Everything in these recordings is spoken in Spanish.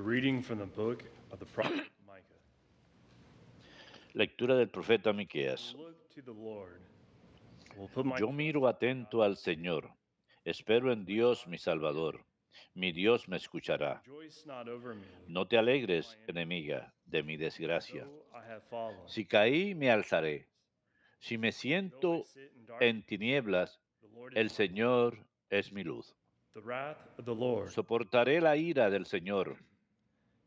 A reading from the book of the prophet Micah. Lectura del profeta I Miqueas. will look to the Lord. I will put my Yo trust miro in atento God. al Señor. Espero en Dios mi Salvador. Mi Dios me escuchará. Rejoice not over me, No te alegres, enemiga, de mi desgracia. though I have fallen. Si caí, me alzaré. Si me Though I siento sit in en darkness, tinieblas, the Lord is el my light. Señor es mi luz. The wrath of the Lord, Soportaré la ira del Señor,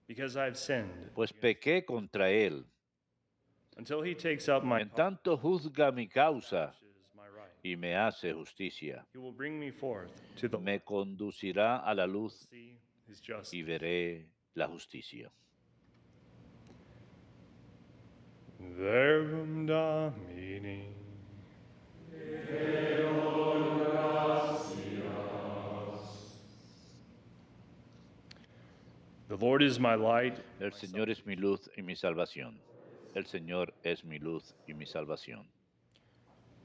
because I have sinned pues against him. pequé contra Él. Until he takes up my En cause, tanto juzga mi causa establishes my right. y me hace justicia. He will bring me forth to the Me light. conducirá a la I will luz see his y justice. veré la justicia. Verbum Domini. The Lord is my light and El my Señor es mi salvation. luz y mi salvación. El Señor es mi luz y mi salvación.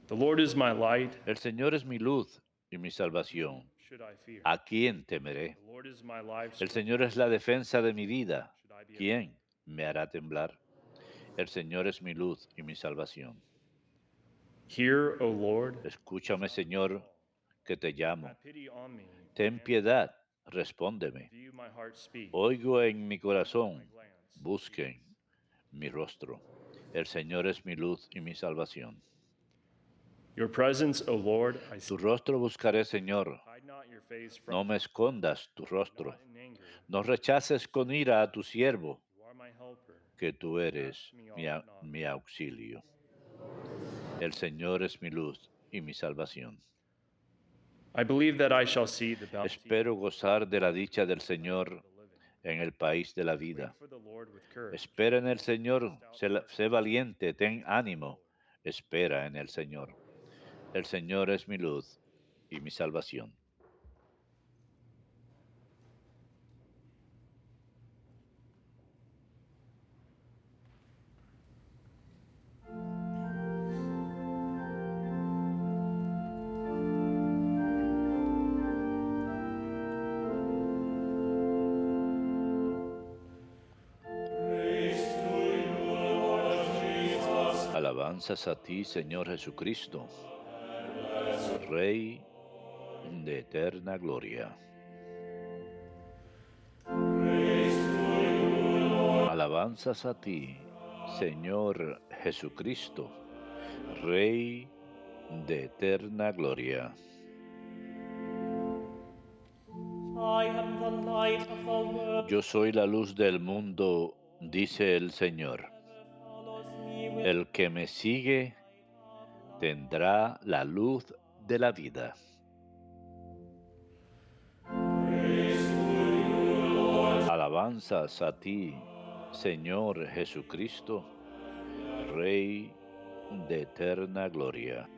The Lord is my light. El Señor es mi luz y mi salvación. Whom should I fear? ¿A quién temeré? The Lord is my life. El Strength. Señor es la defensa de mi vida. Should I be afraid? ¿Quién me hará temblar? El Señor es mi luz y mi salvación. Hear, O Lord. Escúchame, Señor, que te llamo. Have pity on me. Ten piedad, respóndeme. View my heart speak. Oigo en mi My corazón, glance. busquen mi rostro. El Señor es mi luz y mi salvación. Your presence, O Lord, I Tu seek. rostro buscaré, Señor. Hide not your face from No me escondas tu rostro. not in anger. No rechaces con ira a tu siervo, You are my helper. que tú eres Cast me off not. mi auxilio. El Señor es mi luz y mi salvación. I believe that I shall see the bounty Espero gozar de la dicha del of Señor the living. en el país de la Wait vida. for the Lord with courage. Espera en el Señor, sé valiente, ten ánimo. Espera en el Señor. El Señor es mi luz y mi salvación. Alabanzas a ti, Señor Jesucristo, Rey de eterna gloria. Alabanzas a ti, Señor Jesucristo, Rey de eterna gloria. I am the light of the world. Yo soy la luz del mundo, dice el Señor. Whoever follows me will El que me sigue tendrá la luz de la vida. Alabanzas a ti, Señor Jesucristo, Rey de eterna gloria.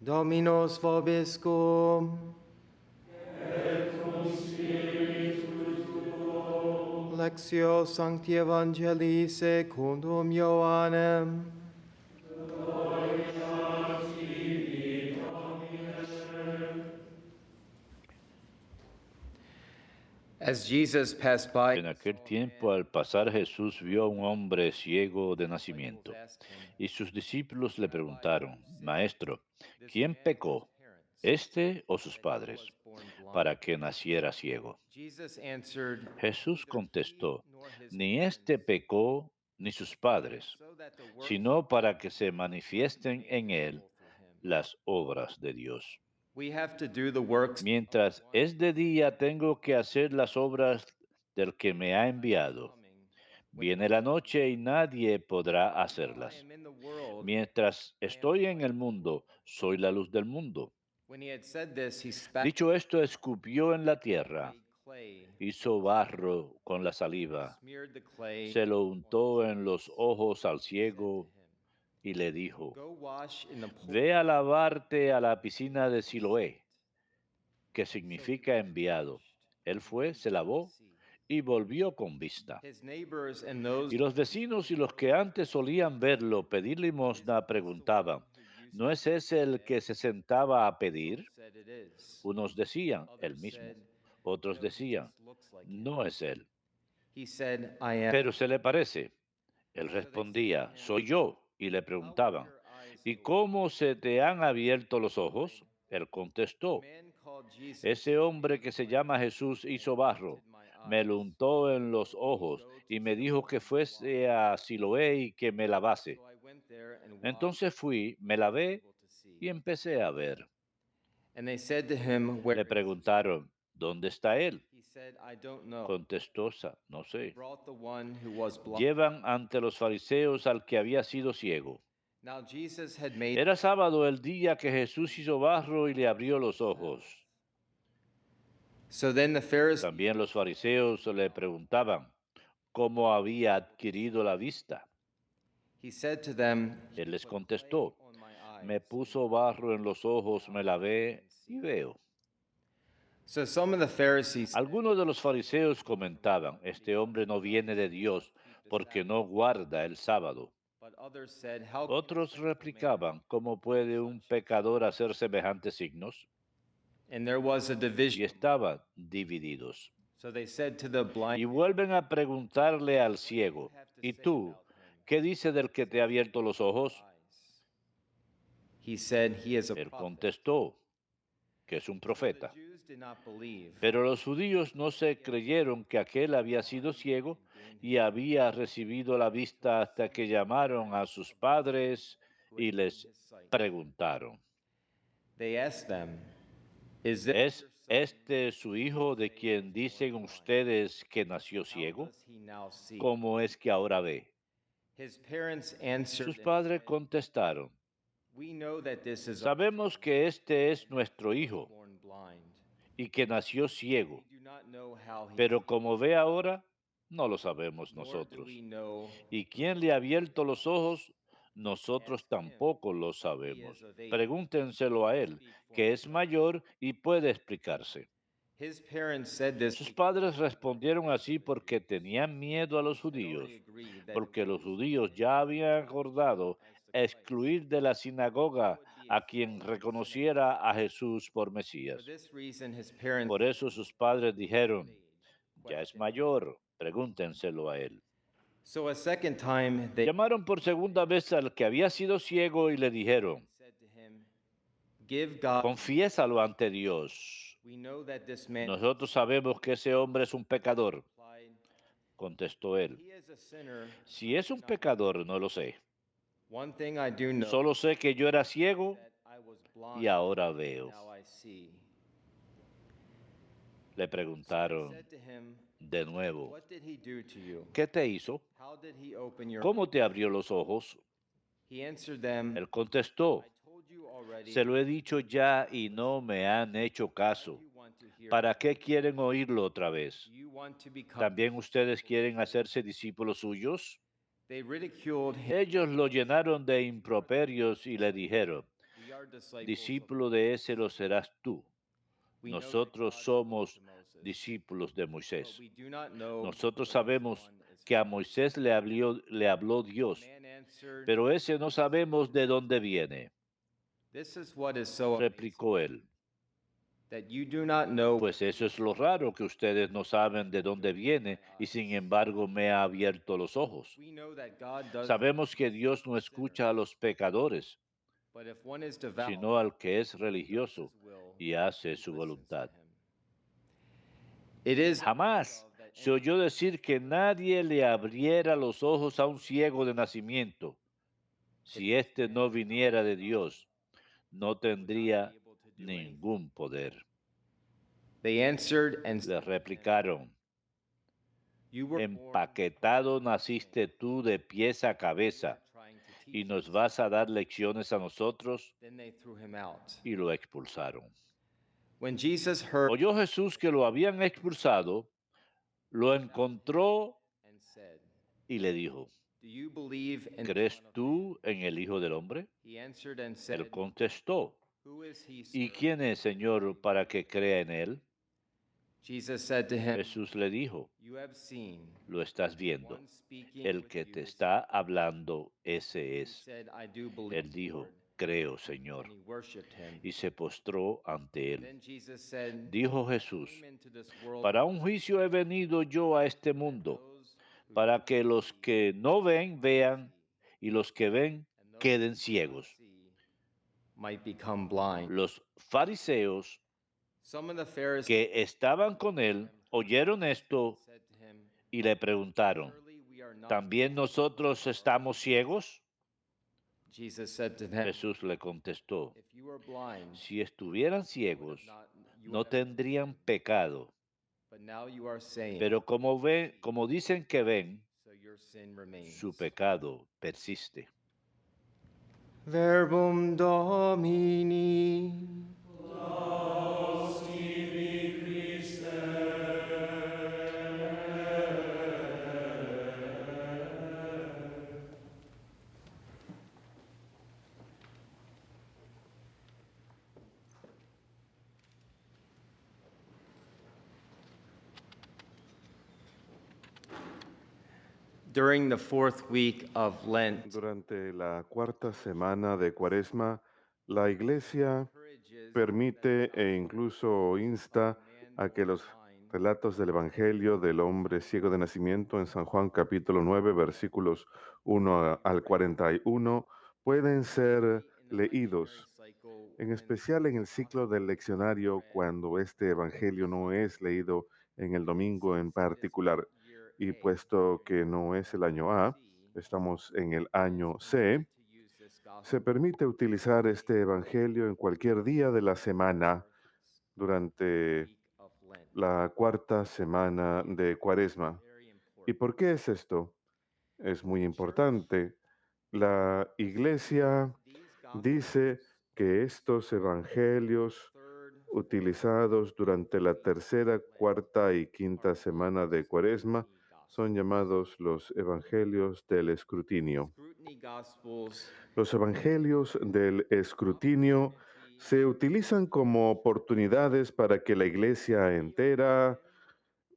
Dominus vobiscum. Lectio Sancti Evangelii secundum Ioannem. As Jesus passed by, En aquel tiempo, al pasar Jesús vio a un hombre ciego de nacimiento, y sus discípulos le preguntaron, Maestro, ¿quién pecó, este o sus padres, para que naciera ciego? Jesus answered, Jesús contestó, ni este pecó ni sus padres, sino para que se manifiesten en él las obras de Dios. we have to do the works. Mientras es de día, tengo que hacer las obras del que me ha enviado. Viene la noche y nadie podrá I hacerlas. am in the world. Mientras estoy en el mundo, soy la luz del mundo. When he had said this, he spat Dicho esto, escupió en la tierra, made clay, hizo barro con la saliva, smeared the clay, se lo untó en los ojos al ciego y le dijo, go wash in the pool. ve a lavarte a la piscina de Siloé, que significa enviado. Él fue, se lavó y volvió con vista. His neighbors and those Y los vecinos y los que antes solían verlo pedir limosna preguntaban, ¿no es ese el que se sentaba a pedir? said it is. Unos decían, el Others mismo. said, Otros "No, he decían, just looks like him." no es él. He said, "I am." Pero se le parece. Él So they said to respondía, him, soy yo. Y le "How were preguntaban, your eyes ¿y opened?" cómo se te han abierto los ojos? Él A contestó, man called Jesus ese hombre que se llama Jesús hizo barro, me lo untó en los ojos y me dijo que fuese a Siloé y que me lavase. So I went there and washed Entonces fui, me lavé able to see. y empecé a ver. And they said to him, Le "Where is he?" preguntaron, ¿dónde está él? He said, "I don't know." Contestó, no They sé. brought the one who was blind. Llevan ante los fariseos al que había sido ciego. Now Jesus had made. Era sábado el día que Jesús hizo barro y le abrió los ojos. So then the Pharisees También los fariseos le preguntaban cómo había adquirido la vista. He said to them, Él les "Put clay contestó, on my eyes me and puso barro en los ojos, me lavé y veo. So some of the Pharisees said, Algunos de los fariseos comentaban, este hombre no viene de Dios porque no guarda el sábado. but others said, how can a Otros sinful man replicaban, ¿cómo puede un pecador hacer semejantes signos? And there was a Y division. estaban divididos. So they said to the blind, Y vuelven a preguntarle al ciego, ¿y tú qué dices del que te ha abierto los ojos? he said, he is a Él prophet. contestó que es un So the profeta. Jews did not believe. Pero los judíos no se creyeron que aquel había sido ciego y había recibido la vista hasta que llamaron a sus padres y les preguntaron, They asked them, is this ¿es your son? este su hijo de quien dicen ustedes que nació How ciego? does he now see? ¿Cómo es que ahora ve? His parents answered Sus and padres said, contestaron, we know that this is our sabemos que este es nuestro son, hijo born blind. y que nació ciego, We do not know how he pero como ve ahora, no lo sabemos nor do nosotros. we know ¿Y quién le ha abierto los ojos? Nosotros tampoco lo he sabemos. is of age. Pregúntenselo a él, que es mayor y puede explicarse. His parents said this Sus because padres respondieron así porque tenían miedo a los they had judíos, already agreed that porque it los was judíos ya habían acordado excluir de la sinagoga a quien reconociera a Jesús por for Mesías. this reason his parents Por eso sus padres dijeron, ya es questioned. mayor, pregúntenselo a él. So a second time they Llamaron por segunda vez al que había sido ciego y le dijeron, said to him, give God. confiésalo ante Dios. We know that this man Nosotros sabemos que ese hombre es un pecador, replied, contestó él. he is a sinner. Si es un pecador, no lo sé. One thing I do know Solo sé que yo era ciego that I was blind, y ahora veo. now I see. Le So they preguntaron said to him, de nuevo, what did he do to you? ¿qué te hizo? How did he open your ¿Cómo te abrió los ojos? He answered them, Él contestó, I told you already. se lo he dicho ya y no me han hecho caso. You want to hear ¿Para qué quieren oírlo otra vez? Do you want to become ¿También ustedes quieren hacerse discípulos suyos? They ridiculed him. Ellos lo llenaron de improperios y le dijeron, We are disciples discípulo de ese lo serás tú. We know that Nosotros God spoke somos to Moses, discípulos de but Moisés. we do not know Nosotros where this sabemos one is que a from. Moisés le habló Dios, Man answered, pero ese no sabemos de dónde viene, this is what is so amazing, replicó él. that you do not know Pues eso es lo raro, que ustedes no saben de dónde viene y sin embargo me ha abierto los ojos. we know that God does Sabemos que Dios no escucha a los pecadores, but if one is devout sino al que es does religioso his will, y hace he su listens to voluntad. him. It is Jamás se oyó decir que nadie le abriera los ojos a un ciego de nacimiento. Si éste no viniera de Dios, no tendría ningún poder. They answered and Le said, replicaron, you were born empaquetado naciste tú de pies a cabeza trying to y teach nos us. vas a dar lecciones a nosotros, Then they threw him out. y lo expulsaron. When Jesus heard Oyó Jesús que lo habían expulsado, lo encontró and said, y le dijo, do you believe in the ¿crees Son of tú en el Hijo del Hombre? He answered and said, Él contestó, who is he, ¿y sir? quién es, Señor, para que crea en él? Jesus said to him, Jesús le dijo, you have seen lo estás viendo. one speaking El with que you te is está hablando, ese he es. said, I do believe, Él dijo, Lord. creo, Señor. And he worshiped him. Y se postró ante él. Then Jesus said, Dijo Jesús, "I came into this world para un juicio he venido yo a este mundo, those who para do que not los see que no ven, vean, see, y los que ven, and those queden who do not ciegos. see might become blind." Los fariseos Some of the Pharisees que estaban con él oyeron esto said to him, y le preguntaron, "Surely we are not ¿también nosotros estamos ciegos? Jesus said to them, Jesús le contestó, "If you were blind, si estuvieran you would ciegos, have not, you no would have tendrían pecado, but now you are saying, pero como dicen que ven, so your sin remains." su pecado persiste. Verbum Domini. During the fourth week of Lent, Durante la cuarta semana de Cuaresma, la Iglesia encourages permite e incluso insta a que los relatos del Evangelio del hombre ciego de nacimiento en San Juan capítulo 9 versículos 1 al 41 pueden ser leídos, en especial en el ciclo del leccionario cuando este Evangelio no es leído en el domingo en particular. Y puesto que no es el año A, estamos en el año C, se permite utilizar este Evangelio en cualquier día de la semana durante la cuarta semana de Cuaresma. ¿Y por qué es esto? Es muy importante. La Iglesia dice que estos evangelios utilizados durante la tercera, cuarta y quinta semana de Cuaresma son llamados los evangelios del escrutinio. Los evangelios del escrutinio se utilizan como oportunidades para que la Iglesia entera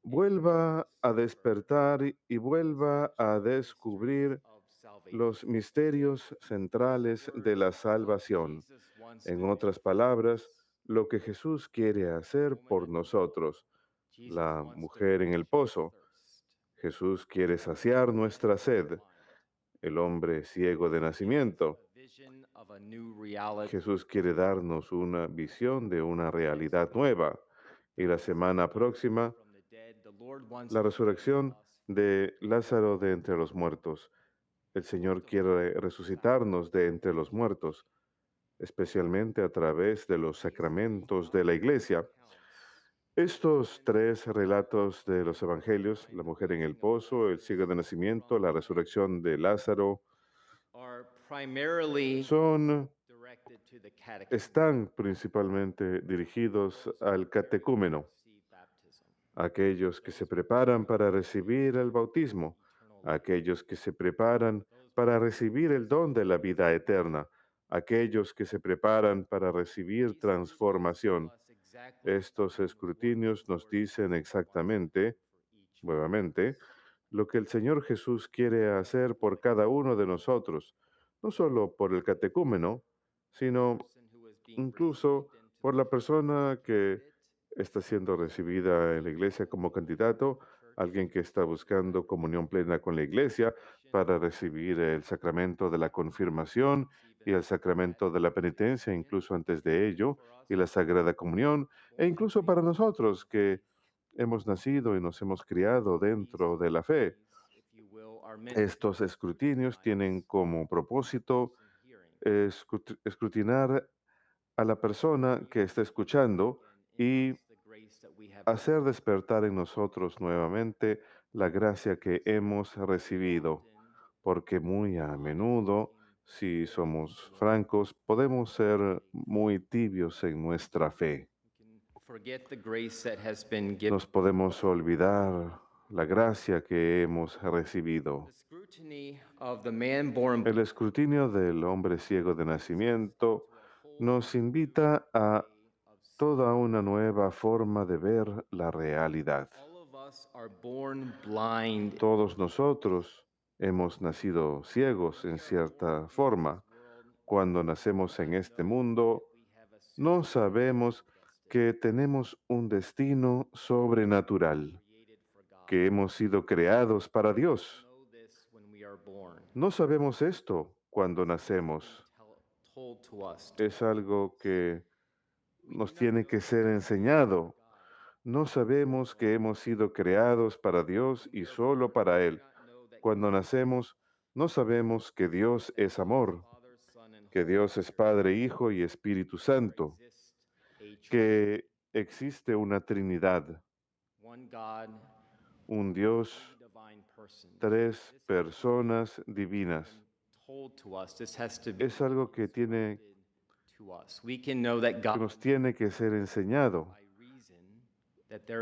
vuelva a despertar y vuelva a descubrir los misterios centrales de la salvación. En otras palabras, lo que Jesús quiere hacer por nosotros. La mujer en el pozo. Jesús quiere saciar nuestra sed. El hombre ciego de nacimiento. Jesús quiere darnos una visión de una realidad nueva. Y la semana próxima, la resurrección de Lázaro de entre los muertos. El Señor quiere resucitarnos de entre los muertos, especialmente a través de los sacramentos de la Iglesia. Estos tres relatos de los evangelios, la mujer en el pozo, el ciego de nacimiento, la resurrección de Lázaro, están principalmente dirigidos al catecúmeno, aquellos que se preparan para recibir el bautismo, aquellos que se preparan para recibir el don de la vida eterna, aquellos que se preparan para recibir transformación. Estos escrutinios nos dicen exactamente, nuevamente, lo que el Señor Jesús quiere hacer por cada uno de nosotros, no solo por el catecúmeno, sino incluso por la persona que está siendo recibida en la iglesia como candidato, alguien que está buscando comunión plena con la iglesia para recibir el sacramento de la confirmación y el sacramento de la penitencia, incluso antes de ello, y la Sagrada Comunión, e incluso para nosotros que hemos nacido y nos hemos criado dentro de la fe. Estos escrutinios tienen como propósito escrutinar a la persona que está escuchando y hacer despertar en nosotros nuevamente la gracia que hemos recibido, porque muy a menudo, si somos francos, podemos ser muy tibios en nuestra fe. Nos podemos olvidar la gracia que hemos recibido. El escrutinio del hombre ciego de nacimiento nos invita a toda una nueva forma de ver la realidad. Todos nosotros hemos nacido ciegos en cierta forma. cuando nacemos en este mundo, no sabemos que tenemos un destino sobrenatural, que hemos sido creados para Dios. No sabemos esto cuando nacemos. Es algo que nos tiene que ser enseñado. No sabemos que hemos sido creados para Dios y solo para Él. Cuando nacemos, no sabemos que Dios es amor, que Dios es Padre, Hijo y Espíritu Santo, que existe una Trinidad, un Dios, tres personas divinas. Es algo que nos tiene que ser enseñado.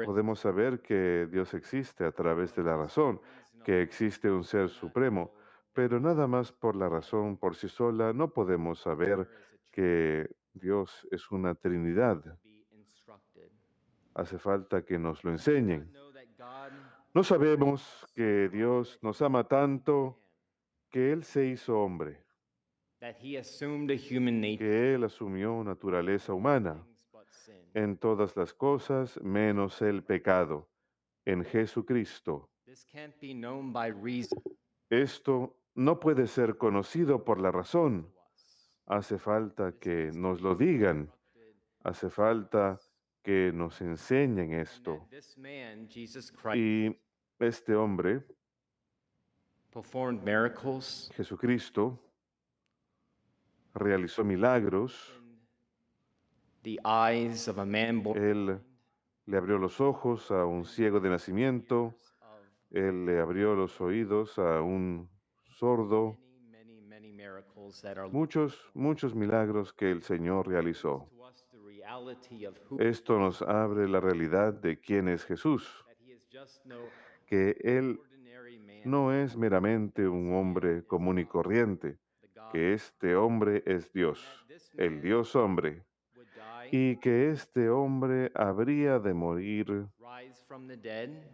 Podemos saber que Dios existe a través de la razón, que existe un ser supremo, pero nada más por la razón por sí sola no podemos saber que Dios es una Trinidad. Hace falta que nos lo enseñen. No sabemos que Dios nos ama tanto que Él se hizo hombre, que Él asumió naturaleza humana en todas las cosas menos el pecado, en Jesucristo. Esto no puede ser conocido por la razón. Hace falta que nos lo digan. Hace falta que nos enseñen esto. Y este hombre, Jesucristo, realizó milagros. Él le abrió los ojos a un ciego de nacimiento. Él le abrió los oídos a un sordo. Muchos milagros que el Señor realizó. Esto nos abre la realidad de quién es Jesús, que Él no es meramente un hombre común y corriente, que este hombre es Dios, el Dios hombre, y que este hombre habría de morir,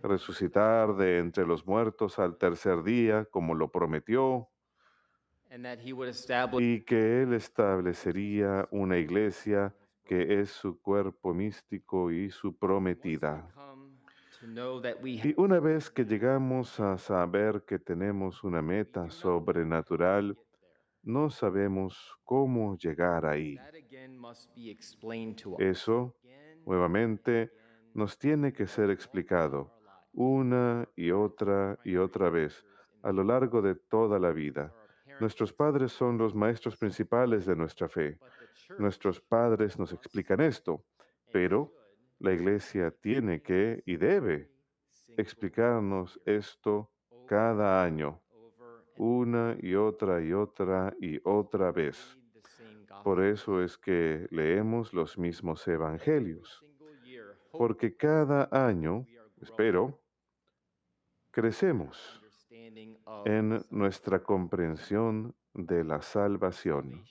resucitar de entre los muertos al tercer día, como lo prometió, y que Él establecería una iglesia que es su cuerpo místico y su prometida. Y una vez que llegamos a saber que tenemos una meta sobrenatural, no sabemos cómo llegar ahí. Eso, nuevamente, nos tiene que ser explicado una y otra vez a lo largo de toda la vida. Nuestros padres son los maestros principales de nuestra fe. Nuestros padres nos explican esto, pero la iglesia tiene que y debe explicarnos esto cada año, una y otra vez. Por eso es que leemos los mismos evangelios, porque cada año, espero, crecemos en nuestra comprensión de la salvación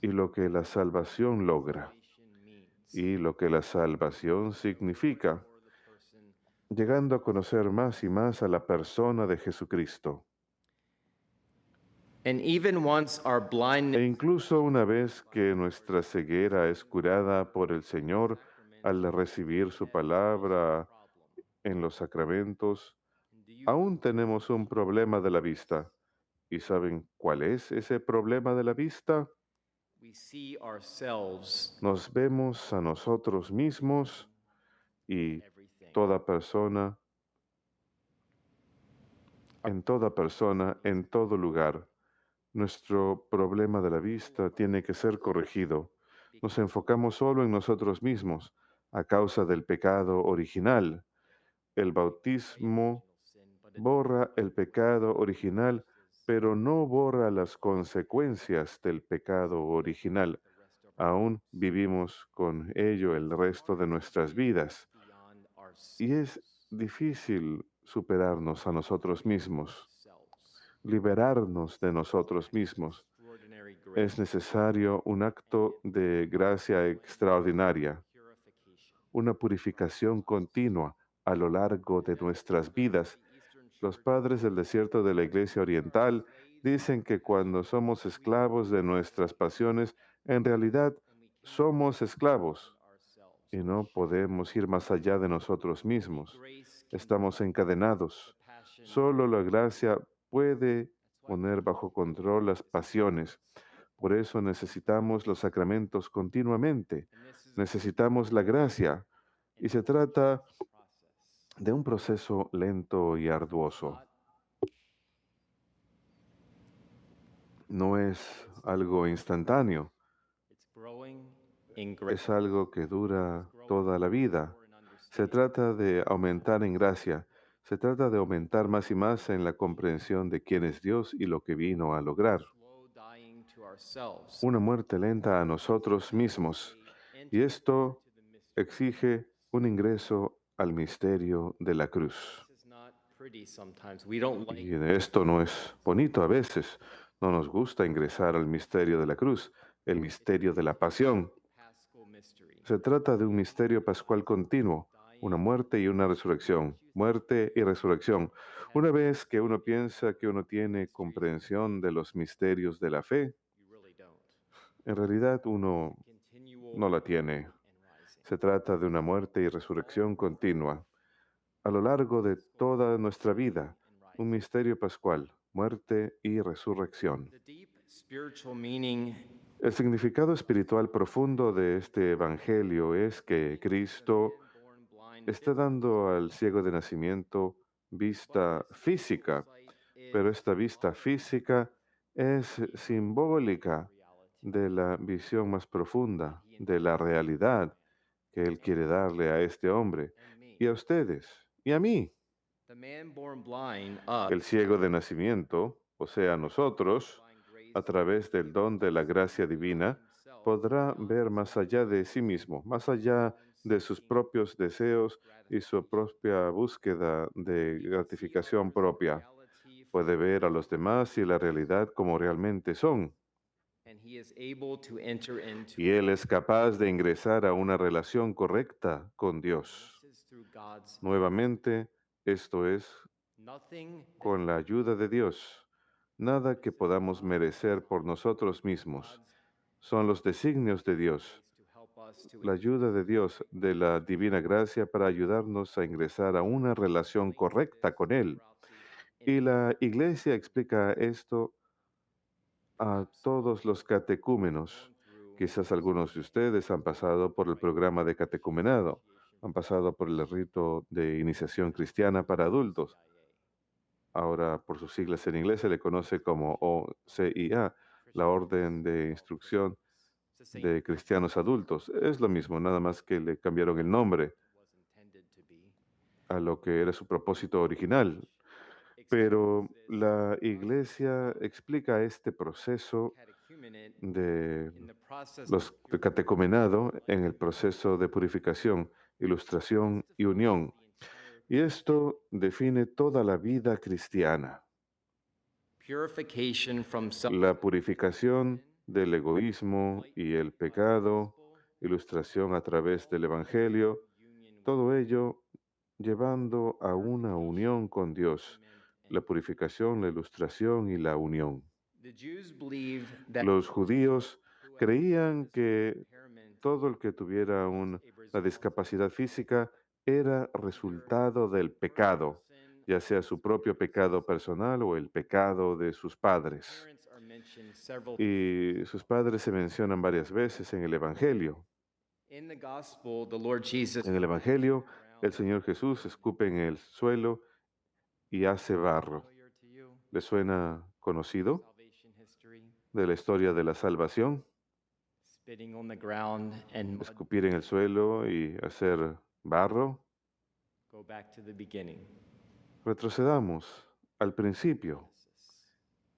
y lo que la salvación logra y lo que la salvación significa, llegando a conocer más y más a la persona de Jesucristo. E incluso una vez que nuestra ceguera es curada por el Señor al recibir su palabra en los sacramentos, aún tenemos un problema de la vista. ¿Y saben cuál es ese problema de la vista? Nos vemos a nosotros mismos y toda persona, en todo lugar. Nuestro problema de la vista tiene que ser corregido. Nos enfocamos solo en nosotros mismos a causa del pecado original. El bautismo borra el pecado original, pero no borra las consecuencias del pecado original. Aún vivimos con ello el resto de nuestras vidas. Y es difícil superarnos a nosotros mismos, liberarnos de nosotros mismos. Es necesario un acto de gracia extraordinaria, una purificación continua a lo largo de nuestras vidas. Los padres del desierto de la Iglesia Oriental Dicen que cuando somos esclavos de nuestras pasiones, en realidad somos esclavos y no podemos ir más allá de nosotros mismos. Estamos encadenados. Solo la gracia puede poner bajo control las pasiones. Por eso necesitamos los sacramentos continuamente. Necesitamos la gracia. Y se trata de un proceso lento y arduoso. No es algo instantáneo. Es algo que dura toda la vida. Se trata de aumentar en gracia. Se trata de aumentar más y más en la comprensión de quién es Dios y lo que vino a lograr. Una muerte lenta a nosotros mismos. Y esto exige un ingreso al misterio de la cruz. Y esto no es bonito a veces. No nos gusta ingresar al misterio de la cruz, el misterio de la pasión. Se trata de un misterio pascual continuo, una muerte y una resurrección, muerte y resurrección. Una vez que uno piensa que uno tiene comprensión de los misterios de la fe, en realidad uno no la tiene. Se trata de una muerte y resurrección continua. A lo largo de toda nuestra vida, un misterio pascual, muerte y resurrección. El significado espiritual profundo de este Evangelio es que Cristo está dando al ciego de nacimiento vista física, pero esta vista física es simbólica de la visión más profunda, de la realidad que Él quiere darle a este hombre y a ustedes y a mí. El ciego de nacimiento, o sea, nosotros, a través del don de la gracia divina, podrá ver más allá de sí mismo, más allá de sus propios deseos y su propia búsqueda de gratificación propia. Puede ver a los demás y la realidad como realmente son. Y él es capaz de ingresar a una relación correcta con Dios. Nuevamente, esto es con la ayuda de Dios. Nada que podamos merecer por nosotros mismos. Son los designios de Dios, la ayuda de Dios, de la divina gracia para ayudarnos a ingresar a una relación correcta con Él. Y la Iglesia explica esto a todos los catecúmenos. Quizás algunos de ustedes han pasado por el programa de catecumenado, han pasado por el rito de iniciación cristiana para adultos. Ahora, por sus siglas en inglés, se le conoce como OCIA, la Orden de Instrucción de Cristianos Adultos. Es lo mismo, nada más que le cambiaron el nombre a lo que era su propósito original. Pero la Iglesia explica este proceso de los de catecumenado en el proceso de purificación, ilustración y unión. Y esto define toda la vida cristiana. La purificación del egoísmo y el pecado, ilustración a través del Evangelio, todo ello llevando a una unión con Dios. La purificación, la ilustración y la unión. Los judíos creían que todo el que tuviera una discapacidad física era resultado del pecado, ya sea su propio pecado personal o el pecado de sus padres. Y sus padres se mencionan varias veces en el Evangelio. En el Evangelio, el Señor Jesús escupe en el suelo y hace barro. ¿Le suena conocido de la historia de la salvación? Escupir en el suelo y hacer barro. Retrocedamos al principio.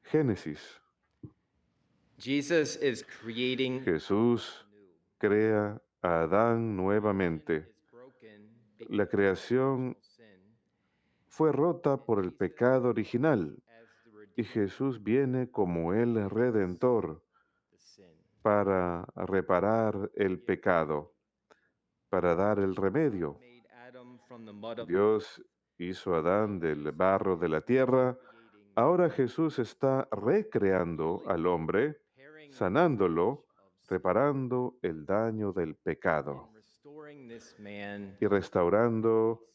Génesis. Jesús crea a Adán nuevamente. La creación fue rota por el pecado original y Jesús viene como el Redentor para reparar el pecado, para dar el remedio. Dios hizo a Adán del barro de la tierra Ahora Jesús está recreando al hombre, sanándolo, reparando el daño del pecado y restaurando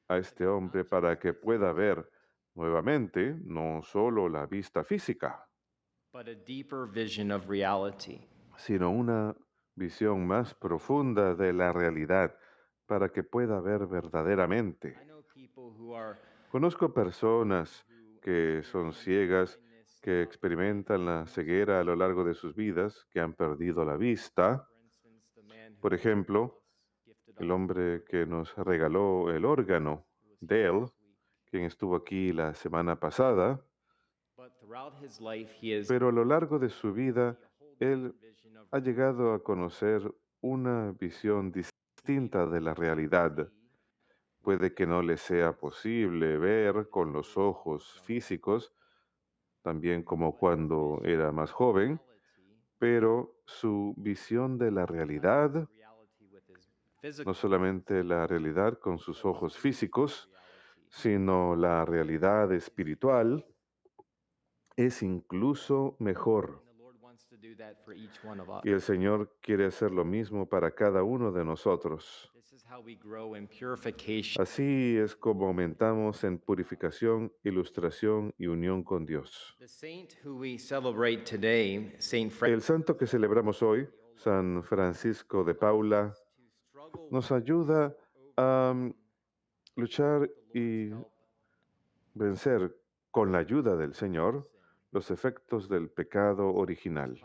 a este hombre para que pueda ver nuevamente no solo la vista física, but a deeper vision of reality. sino una visión más profunda de la realidad para que pueda ver verdaderamente. I know people who are Conozco personas que son ciegas, que experimentan la ceguera a lo largo de sus vidas, que han perdido la vista. for instance, the man Por who ejemplo, gifted el us hombre que nos regaló el órgano, who was here Dale, last week. quien estuvo aquí la semana pasada, But throughout his life, he has pero a lo largo de su vida, see a whole él different vision of ha llegado a conocer una visión distinta de la realidad. Puede que no le sea posible ver con los ojos físicos, también como cuando era más joven, pero su visión de la realidad, no solamente la realidad con sus ojos físicos, sino la realidad espiritual, es incluso mejor. Y el Señor quiere hacer lo mismo para cada uno de nosotros. Así es como aumentamos en purificación, ilustración y unión con Dios. El santo que celebramos hoy, San Francisco de Paula, nos ayuda a luchar y vencer con la ayuda del Señor los efectos del pecado original.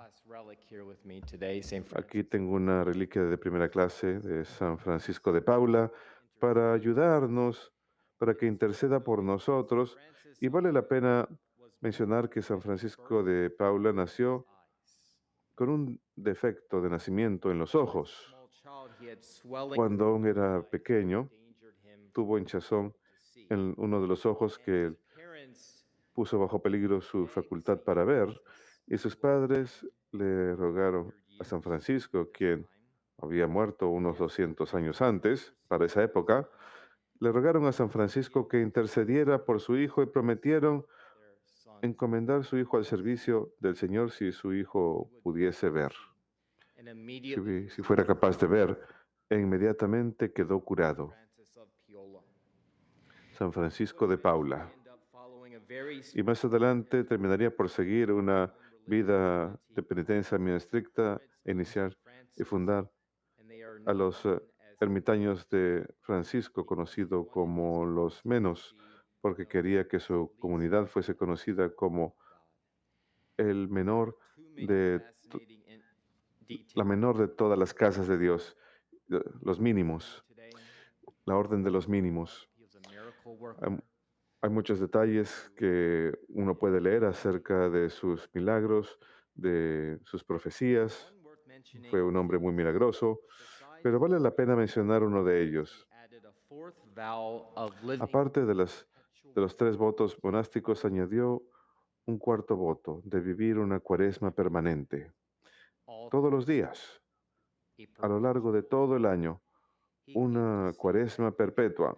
Aquí tengo una reliquia de primera clase de San Francisco de Paula para ayudarnos, para que interceda por nosotros. Y vale la pena mencionar que San Francisco de Paula nació con un defecto de nacimiento en los ojos. Cuando aún era pequeño, tuvo hinchazón en uno de los ojos que puso bajo peligro su facultad para ver, y sus padres le rogaron a San Francisco, quien había muerto unos 200 años antes, para esa época, le rogaron a San Francisco que intercediera por su hijo y prometieron encomendar su hijo al servicio del Señor si su hijo pudiese ver, si fuera capaz de ver, e inmediatamente quedó curado. San Francisco de Paula. Y más adelante terminaría por seguir una vida de penitencia muy estricta, iniciar y fundar a los ermitaños de Francisco, conocido como los menos, porque quería que su comunidad fuese conocida como el menor de la menor de todas las casas de Dios, los mínimos, la orden de los mínimos. Hay muchos detalles que uno puede leer acerca de sus milagros, de sus profecías. Fue un hombre muy milagroso, pero vale la pena mencionar uno de ellos. Aparte de los 3 votos monásticos, añadió un cuarto voto de vivir una cuaresma permanente, todos los días, a lo largo de todo el año, una cuaresma perpetua.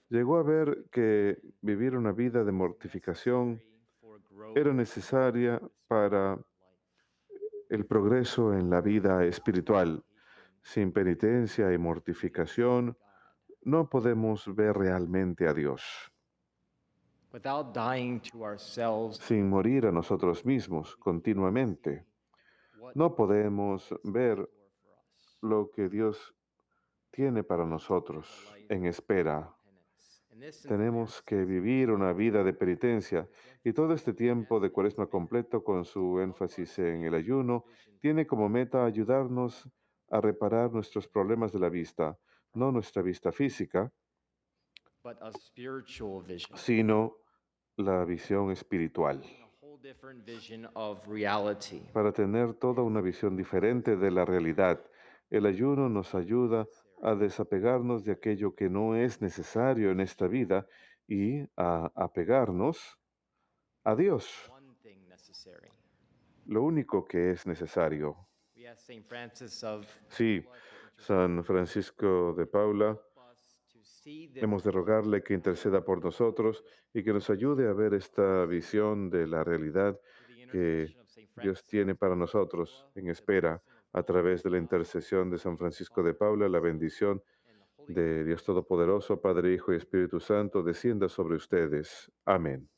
Llegó a ver que vivir una vida de mortificación era necesaria para el progreso en la vida espiritual. Sin penitencia y mortificación, no podemos ver realmente a Dios. Sin morir a nosotros mismos continuamente, no podemos ver lo que Dios tiene para nosotros en espera. Tenemos que vivir una vida de penitencia y todo este tiempo de cuaresma completo con su énfasis en el ayuno tiene como meta ayudarnos a reparar nuestros problemas de la vista, no nuestra vista física, sino la visión espiritual, para tener toda una visión diferente de la realidad. El ayuno nos ayuda a desapegarnos de aquello que no es necesario en esta vida y a apegarnos a Dios, lo único que es necesario. Sí, San Francisco de Paula Hemos de rogarle que interceda por nosotros y que nos ayude a ver esta visión de la realidad que Dios tiene para nosotros en espera a través de la intercesión de San Francisco de Paula. La bendición de Dios Todopoderoso, Padre, Hijo y Espíritu Santo, descienda sobre ustedes. Amén.